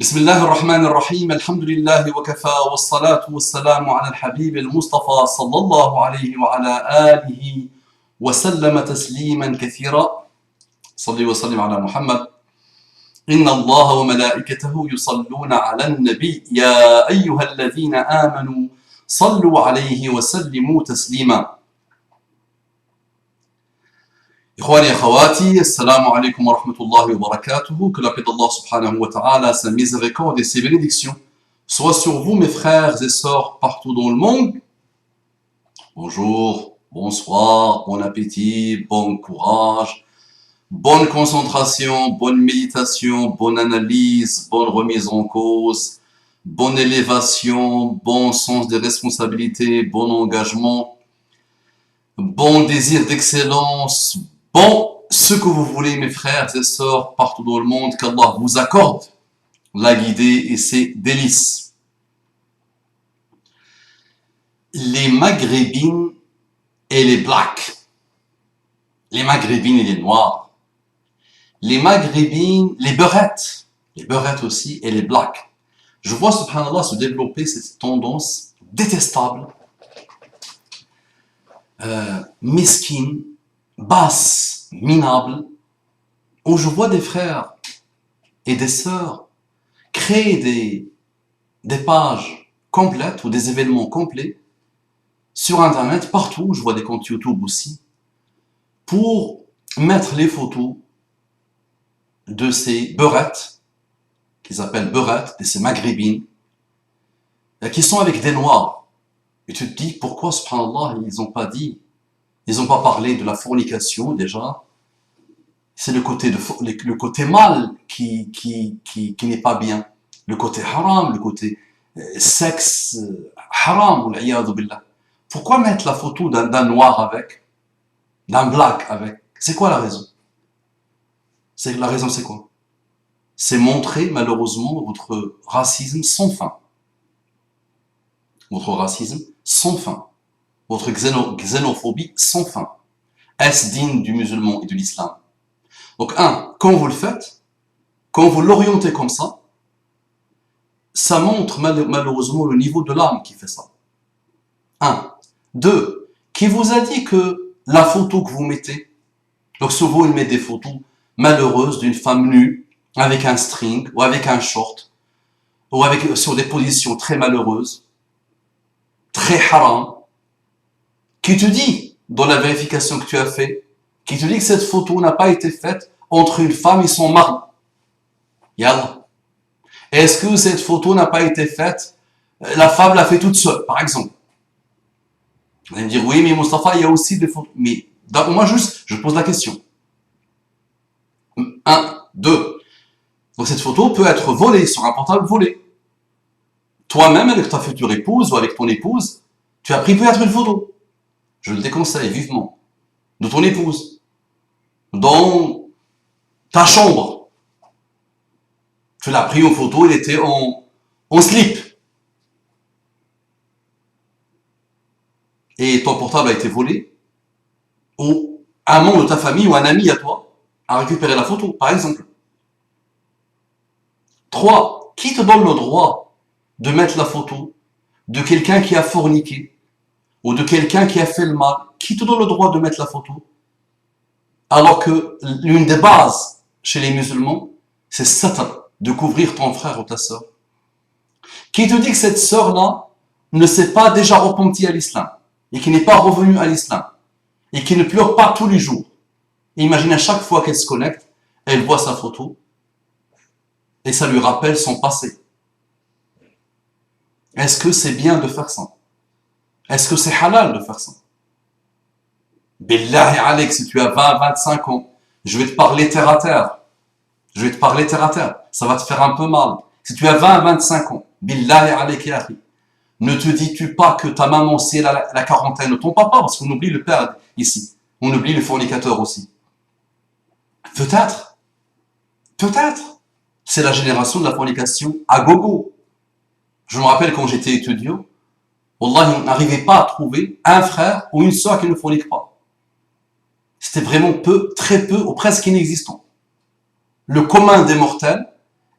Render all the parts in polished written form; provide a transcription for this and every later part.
بسم الله الرحمن الرحيم الحمد لله وكفى والصلاة والسلام على الحبيب المصطفى صلى الله عليه وعلى آله وسلم تسليما كثيرا. صلي وسلم على محمد. إن الله وملائكته يصلون على النبي يا أيها الذين آمنوا صلوا عليه وسلموا تسليما. إخواني أخواتي, assalamu alaikum wa rahmatullahi wa barakatuhu. Que la paix d'Allah subhanahu wa ta'ala, sa miséricorde et ses bénédictions soient sur vous, mes frères et sœurs, partout dans le monde. Bonjour, bonsoir, bon appétit, bon courage, bonne concentration, bonne méditation, bonne analyse, bonne remise en cause, bonne élévation, bon sens des responsabilités, bon engagement, bon désir d'excellence, bon, ce que vous voulez, mes frères et sœurs, partout dans le monde, qu'Allah vous accorde la guidée et ses délices. Les maghrébines et les blacks, les maghrébines et les noirs, les maghrébines, les beurettes aussi, et les blacks. Je vois, subhanallah, se développer cette tendance détestable, mesquine, basse, minable, où je vois des frères et des sœurs créer des pages complètes ou des événements complets sur internet, partout, je vois des comptes YouTube aussi, pour mettre les photos de ces beurettes, qu'ils appellent beurettes, de ces maghrébines, qui sont avec des noirs. Et tu te dis, pourquoi, subhanallah, ils n'ont pas parlé de la fornication déjà. C'est le côté mal qui n'est pas bien. Le côté haram, le côté sexe haram, billah. Pourquoi mettre la photo d'un noir avec, d'un black avec? C'est quoi la raison? La raison, c'est quoi? C'est montrer malheureusement votre racisme sans fin. Votre racisme sans fin. Votre xénophobie sans fin. Est-ce digne du musulman et de l'islam? Donc, quand vous le faites, quand vous l'orientez comme ça montre malheureusement le niveau de l'âme qui fait ça. 2. Qui vous a dit que la photo que vous mettez, donc souvent il met des photos malheureuses d'une femme nue, avec un string, ou avec un short, ou sur des positions très malheureuses, très haram, qui te dit, dans la vérification que tu as fait, qui te dit que cette photo n'a pas été faite entre une femme et son mari. Yallah. Est-ce que cette photo n'a pas été faite, la femme l'a fait toute seule, par exemple? Vous allez me dire, oui, mais Mustafa, il y a aussi des photos. Mais moi, je pose la question. 2. Donc cette photo peut être volée, sur un portable volé. Toi-même, avec ta future épouse ou avec ton épouse, tu as pris peut-être une photo. Je le déconseille vivement. De ton épouse. Dans ta chambre. Tu l'as pris en photo, il était en slip. Et ton portable a été volé. Ou un membre de ta famille ou un ami à toi a récupéré la photo, par exemple. 3. Qui te donne le droit de mettre la photo de quelqu'un qui a forniqué ou de quelqu'un qui a fait le mal? Qui te donne le droit de mettre la photo? Alors que l'une des bases chez les musulmans, c'est satr, de couvrir ton frère ou ta sœur. Qui te dit que cette sœur-là ne s'est pas déjà repentie à l'islam et qui n'est pas revenue à l'islam et qui ne pleure pas tous les jours? Et imagine à chaque fois qu'elle se connecte, elle voit sa photo et ça lui rappelle son passé. Est-ce que c'est bien de faire ça? Est-ce que c'est halal de faire ça? Billahi alayk, si tu as 20, 25 ans, je vais te parler terre à terre. Ça va te faire un peu mal. Si tu as 20, 25 ans, billahi alayk ya akhi, ne te dis-tu pas que ta maman, c'est la quarantaine de ton papa, parce qu'on oublie le père ici. On oublie le fornicateur aussi. Peut-être. C'est la génération de la fornication à gogo. Je me rappelle quand j'étais étudiant, Wallah, on n'arrivait pas à trouver un frère ou une sœur qui ne fornique pas. C'était vraiment peu, très peu, ou presque inexistant. Le commun des mortels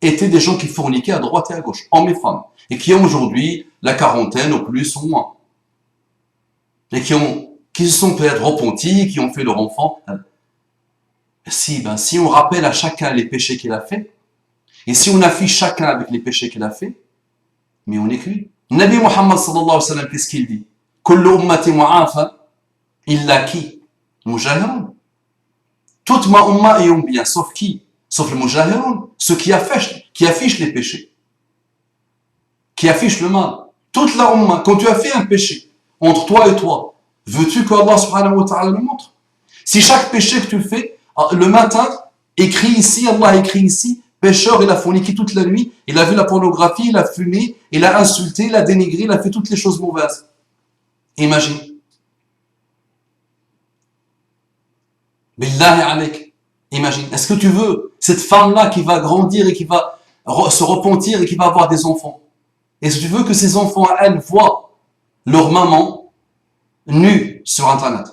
étaient des gens qui forniquaient à droite et à gauche, hommes et femmes, et qui ont aujourd'hui la quarantaine au plus ou moins, et qui se sont peut-être repentis, qui ont fait leur enfant. Si on rappelle à chacun les péchés qu'il a fait, et si on affiche chacun avec les péchés qu'il a fait, mais on est cuit. Nabi Muhammad sallallahu alayhi wa sallam, qu'est-ce qu'il dit? Kullu ummati mu'afa illa qui? Mujahirun. Toute ma umma est bien, sauf qui? Sauf le mujahirun, ceux qui affichent les péchés, qui affichent le mal. Toute la umma, quand tu as fait un péché, entre toi et toi, veux-tu que Allah subhanahu wa ta'ala le montre? Si chaque péché que tu fais, le matin, écrit ici, Allah écrit ici, pécheur, il a forniqué toute la nuit, il a vu la pornographie, il a fumé, il a insulté, il a dénigré, il a fait toutes les choses mauvaises. Imagine. Billahi alayk. Imagine. Est-ce que tu veux cette femme-là qui va grandir et qui va se repentir et qui va avoir des enfants? Est-ce que tu veux que ces enfants, elles, voient leur maman nue sur Internet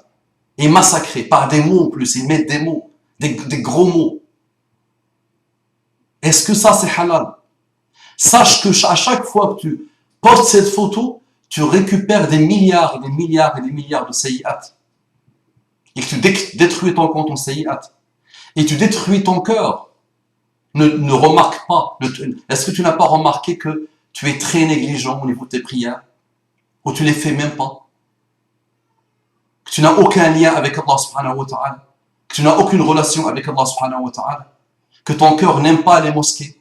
et massacrée par des mots en plus? Ils mettent des mots, des gros mots. Est-ce que ça, c'est halal? Sache que à chaque fois que tu postes cette photo, tu récupères des milliards et des milliards et des milliards de sayyi'at. Et que tu détruis ton compte en sayyi'at. Et tu détruis ton cœur. Ne remarque pas. Est-ce que tu n'as pas remarqué que tu es très négligent au niveau de tes prières? Ou tu les fais même pas? Que tu n'as aucun lien avec Allah subhanahu wa ta'ala? Que tu n'as aucune relation avec Allah subhanahu wa ta'ala? Que ton cœur n'aime pas les mosquées?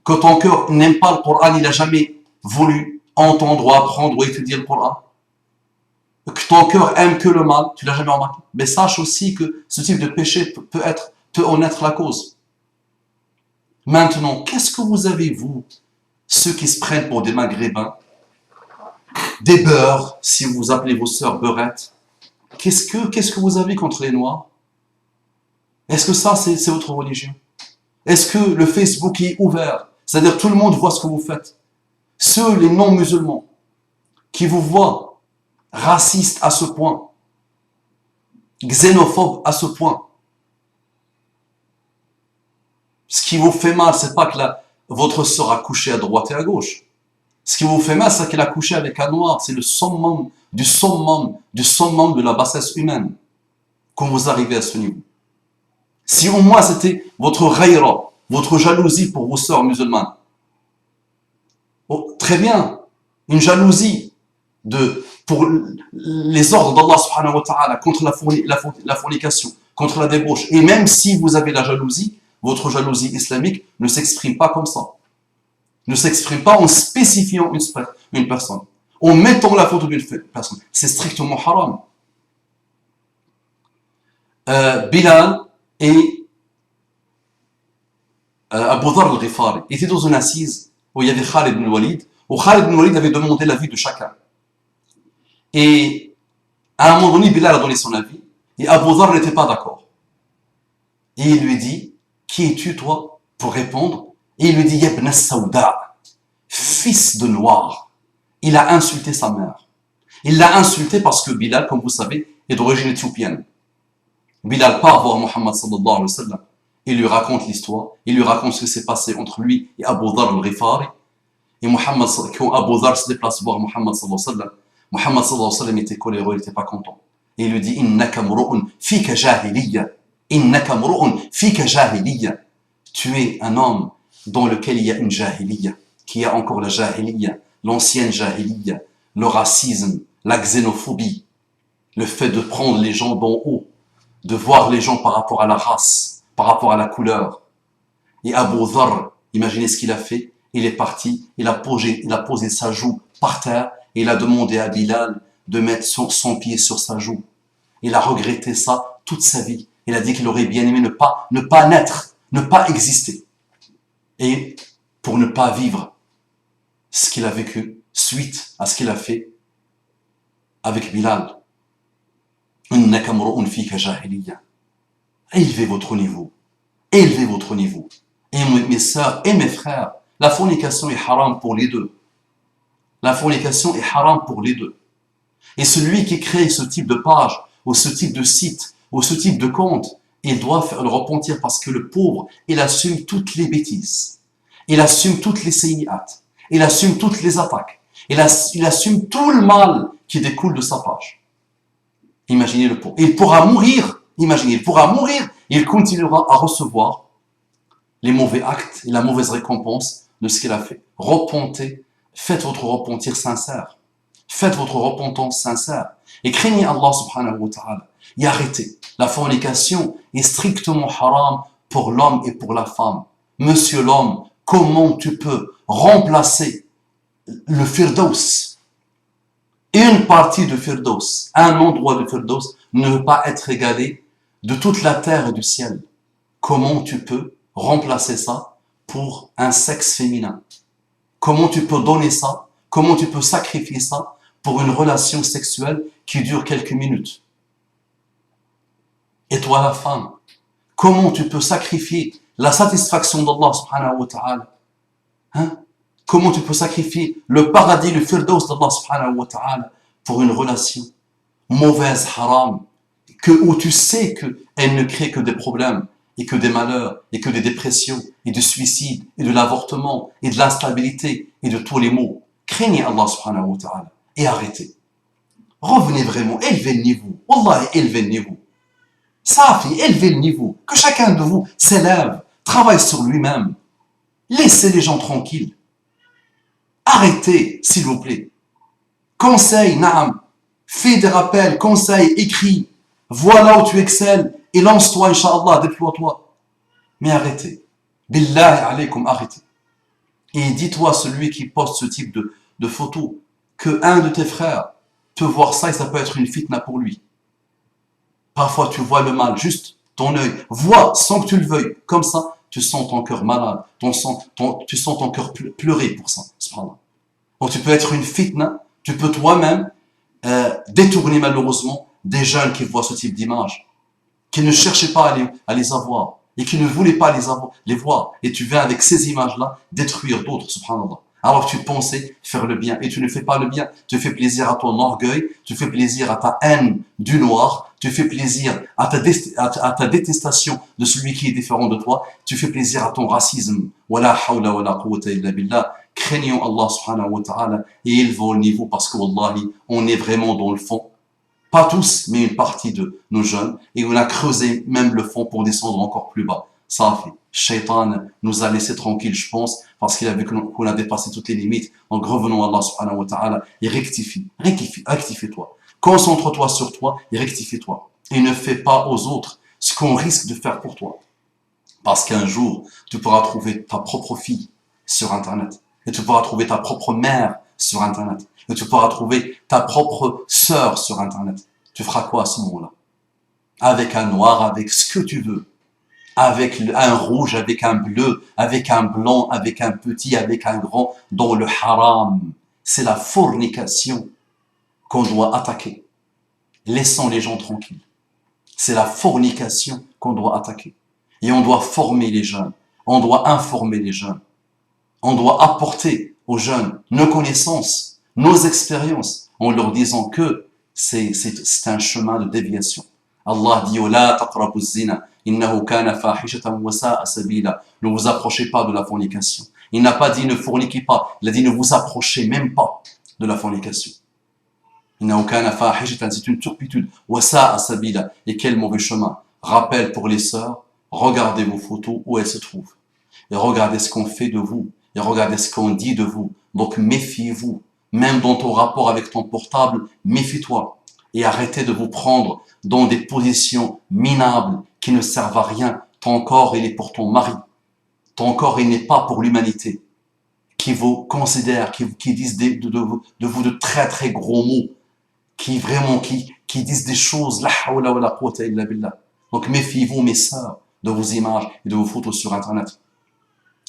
Que ton cœur n'aime pas le Coran, il n'a jamais voulu entendre ou apprendre ou étudier le Coran? Que ton cœur aime que le mal, tu l'as jamais remarqué? Mais sache aussi que ce type de péché peut en être la cause. Maintenant, qu'est-ce que vous avez, vous, ceux qui se prennent pour des maghrébins, des beurs, si vous appelez vos sœurs beurettes, qu'est-ce que vous avez contre les noirs? Est-ce que ça, c'est votre religion? Est-ce que le Facebook est ouvert? C'est-à-dire tout le monde voit ce que vous faites. Ceux, les non-musulmans, qui vous voient racistes à ce point, xénophobes à ce point. Ce qui vous fait mal, c'est pas que votre sœur a couché à droite et à gauche. Ce qui vous fait mal, c'est qu'elle a couché avec un noir. C'est le summum de la bassesse humaine quand vous arrivez à ce niveau. Si au moins c'était votre ghayra, votre jalousie pour vos sœurs musulmanes. Oh, très bien, une jalousie pour les ordres d'Allah subhanahu wa ta'ala contre la fornication, contre la débauche. Et même si vous avez la jalousie, votre jalousie islamique ne s'exprime pas comme ça. Ne s'exprime pas en spécifiant une personne, en mettant la photo d'une personne. C'est strictement haram. Bilal et Abu Dharr al-Ghifari étaient dans une assise où il y avait Khalid ibn Walid, où Khalid ibn Walid avait demandé l'avis de chacun. Et à un moment donné, Bilal a donné son avis, et Abu Dharr n'était pas d'accord. Et il lui dit, qui es-tu toi pour répondre? Et il lui dit, Yabna Sawda, fils de noir. Il a insulté sa mère. Il l'a insulté parce que Bilal, comme vous savez, est d'origine éthiopienne. Bilal part voir Muhammad sallallahu alayhi wa sallam. Il lui raconte l'histoire, il lui raconte ce qui s'est passé entre lui et Abu Dharr al-Ghifari. Et Muhammad, quand Abu Dharr se déplace voir Muhammad sallallahu alayhi wa sallam, Muhammad sallallahu alayhi wa sallam était coléreux, il n'était pas content. Et il lui dit, Innaka mru'un fika jahiliya. Innaka mru'un fika jahiliya. Tu es un homme dans lequel il y a une jahiliya, qui a encore la jahiliya, l'ancienne jahiliya, le racisme, la xénophobie, le fait de prendre les gens d'en haut, de voir les gens par rapport à la race, par rapport à la couleur. Et Abu Dharr, imaginez ce qu'il a fait, il est parti, il a posé sa joue par terre, et il a demandé à Bilal de mettre son pied sur sa joue. Il a regretté ça toute sa vie. Il a dit qu'il aurait bien aimé ne pas naître, ne pas exister. Et pour ne pas vivre ce qu'il a vécu suite à ce qu'il a fait avec Bilal. Innaka mru'un fika jahiliya. Élevez votre niveau. Élevez votre niveau. Et mes sœurs et mes frères, la fornication est haram pour les deux. La fornication est haram pour les deux. Et celui qui crée ce type de page, ou ce type de site, ou ce type de compte, il doit faire le repentir parce que le pauvre, il assume toutes les bêtises. Il assume toutes les sayyi'at. Il assume toutes les attaques. Il assume tout le mal qui découle de sa page. Imaginez le pauvre. Il pourra mourir. Imaginez, il pourra mourir. Il continuera à recevoir les mauvais actes et la mauvaise récompense de ce qu'il a fait. Repentez. Faites votre repentir sincère. Faites votre repentance sincère. Et craignez Allah subhanahu wa ta'ala. Et arrêtez. La fornication est strictement haram pour l'homme et pour la femme. Monsieur l'homme, comment tu peux remplacer le Firdaus? Une partie de Firdaus, un endroit de Firdaus ne veut pas être égalé de toute la terre et du ciel. Comment tu peux remplacer ça pour un sexe féminin? Comment tu peux donner ça? Comment tu peux sacrifier ça pour une relation sexuelle qui dure quelques minutes? Et toi la femme, comment tu peux sacrifier la satisfaction d'Allah subhanahu wa ta'ala? Hein? Comment tu peux sacrifier le paradis, le firdaus d'Allah subhanahu wa ta'ala pour une relation mauvaise, haram, où tu sais qu'elle ne crée que des problèmes et que des malheurs et que des dépressions et du suicide et de l'avortement et de l'instabilité et de tous les maux. Craignez Allah subhanahu wa ta'ala et arrêtez. Revenez vraiment, élevez le niveau. Wallahi, élevez le niveau. Safi, élevez le niveau. Que chacun de vous s'élève, travaille sur lui-même. Laissez les gens tranquilles. Arrêtez, s'il vous plaît. Conseil, naam. Fais des rappels, conseils, écris. Voilà où tu excelles et lance-toi, Inch'Allah, déploie-toi. Mais arrêtez. Billahi alaykum, arrêtez. Et dis-toi, celui qui poste ce type de photos, que un de tes frères peut voir ça et ça peut être une fitna pour lui. Parfois, tu vois le mal, juste ton œil. Vois sans que tu le veuilles. Comme ça, tu sens ton cœur malade. Tu sens ton cœur pleurer pour ça. Donc, tu peux être une fitna. Tu peux toi-même détourner malheureusement des jeunes qui voient ce type d'image, qui ne cherchaient pas à les avoir et qui ne voulaient pas les voir. Et tu viens avec ces images-là détruire d'autres, subhanallah. Alors tu pensais faire le bien et tu ne fais pas le bien. Tu fais plaisir à ton orgueil, tu fais plaisir à ta haine du noir, tu fais plaisir à ta détestation de celui qui est différent de toi, tu fais plaisir à ton racisme. Wala hawla wala quwwata illa billah. Craignons Allah subhanahu wa ta'ala et élevons le niveau parce que wallahi, on est vraiment dans le fond. Pas tous, mais une partie de nos jeunes. Et on a creusé même le fond pour descendre encore plus bas. Ça fait. Shaitan nous a laissé tranquilles, je pense, parce qu'il a vu qu'on a dépassé toutes les limites. Donc revenons à Allah subhanahu wa ta'ala et rectifie-toi. Concentre-toi sur toi et rectifie-toi. Et ne fais pas aux autres ce qu'on risque de faire pour toi. Parce qu'un jour, tu pourras trouver ta propre fille sur Internet. Et tu pourras trouver ta propre mère sur Internet. Et tu pourras trouver ta propre sœur sur Internet. Tu feras quoi à ce moment-là? Avec un noir, avec ce que tu veux. Avec un rouge, avec un bleu, avec un blanc, avec un petit, avec un grand, dans le haram. C'est la fornication qu'on doit attaquer. Laissons les gens tranquilles. C'est la fornication qu'on doit attaquer. Et on doit former les jeunes. On doit informer les jeunes. On doit apporter aux jeunes nos connaissances, nos expériences, en leur disant que c'est un chemin de déviation. Allah dit « La taqrabu zina, innahu kana fahishatan wa sa'a sabila » Ne vous approchez pas de la fornication. Il n'a pas dit « Ne forniquez pas », il a dit « Ne vous approchez même pas de la fornication ». Innahu kana fahishatan, c'est une turpitude. Wa sa'a sabila, et quel mauvais chemin. Rappel pour les sœurs, regardez vos photos où elles se trouvent. Et regardez ce qu'on fait de vous. Et regardez ce qu'on dit de vous. Donc méfiez-vous. Même dans ton rapport avec ton portable, méfie-toi. Et arrêtez de vous prendre dans des positions minables qui ne servent à rien. Ton corps, il est pour ton mari. Ton corps, il n'est pas pour l'humanité. Qui vous considère, qui disent de vous de très très gros mots. Qui disent des choses. La hawla wa la quwwata illa billah. Donc méfiez-vous, mes sœurs, de vos images et de vos photos sur Internet.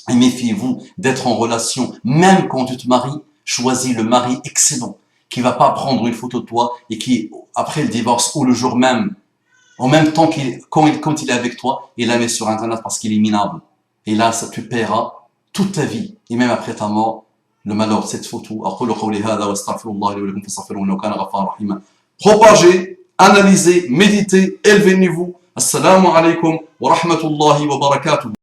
Et méfiez-vous d'être en relation, même quand tu te maries, choisis le mari excellent, qui va pas prendre une photo de toi et qui, après le divorce ou le jour même, en même temps quand il est avec toi, il la met sur Internet parce qu'il est minable. Et là, ça tu paieras toute ta vie, et même après ta mort, le malheur de cette photo. Propagez, analysez, méditez, élevez-vous. Assalamu alaikum wa rahmatullahi wa barakatuh.